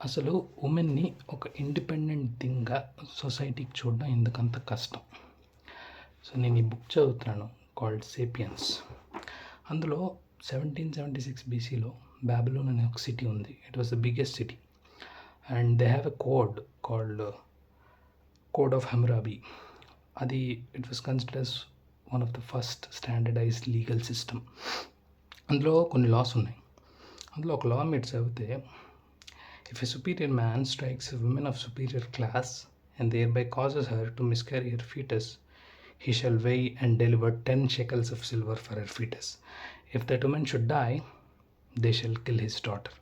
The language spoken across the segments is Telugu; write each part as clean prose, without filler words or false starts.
అసలు ఉమెన్‌ని ఒక ఇండిపెండెంట్ థింగ్‌గా సొసైటీకి చూడడం ఎందుకంత కష్టం? సో, నేను ఈ బుక్ చదువుతున్నాను కాల్డ్ 'సేపియన్స్'. అందులో 1776 బీసీలో బాబిలోన్ అనే ఒక సిటీ ఉంది. It was the biggest city. And they have a code called code of Hammurabi. అది it was considered as one of the first standardised legal system. అందులో కొన్ని లాస్ ఉన్నాయి. అందులో ఒక లా మీరు చదివితే, if a superior man strikes a woman of superior class and thereby causes her to miscarry her fetus, he shall weigh and deliver 10 shekels of silver for her fetus. If that woman should die, they shall kill his daughter.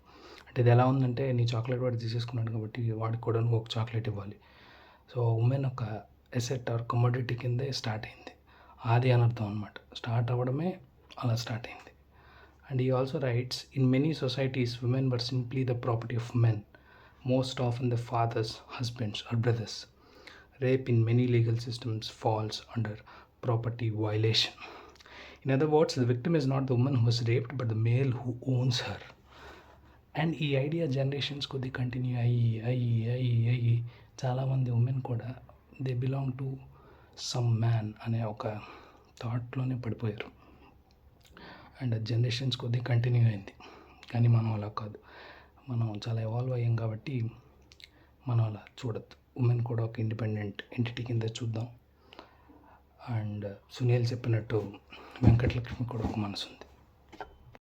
అంటే ఇది ఎలా ఉందంటే, నీ చాక్లెట్ వాడు తీసేసుకున్నాడు కాబట్టి వాడికి కూడా నువ్వు ఒక చాక్లెట్ ఇవ్వాలి. సో ఉమెన్ ఒక ఎసెట్ ఆర్ కమోడిటీ కిందే స్టార్ట్ అయింది. ఆది అనర్థం అనమాట. స్టార్ట్ అవ్వడమే అలా స్టార్ట్ అయింది. And he also writes, in many societies, women were simply the property of men, most often the fathers, husbands, or brothers. Rape in many legal systems falls under property violation. In other words, the victim is not the woman who was raped, but the male who owns her. And ఈ ఐడియా జనరేషన్స్ కొద్ది కంటిన్యూ అయ్యి చాలామంది ఉమెన్ కూడా they belong to some man అనే ఒక థాట్లోనే పడిపోయారు. అండ్ జనరేషన్స్ కొద్దిగా కంటిన్యూ అయింది. కానీ మనం అలా కాదు. మనం చాలా ఎవాల్వ్ అయ్యాం కాబట్టి మనం అలా చూడద్దు. ఉమెన్ కూడా ఒక ఇండిపెండెంట్ ఎంటిటీ కింద చూద్దాం. అండ్ సునీల్ చెప్పినట్టు వెంకటలక్ష్మి కూడా ఒక మనసు ఉంది.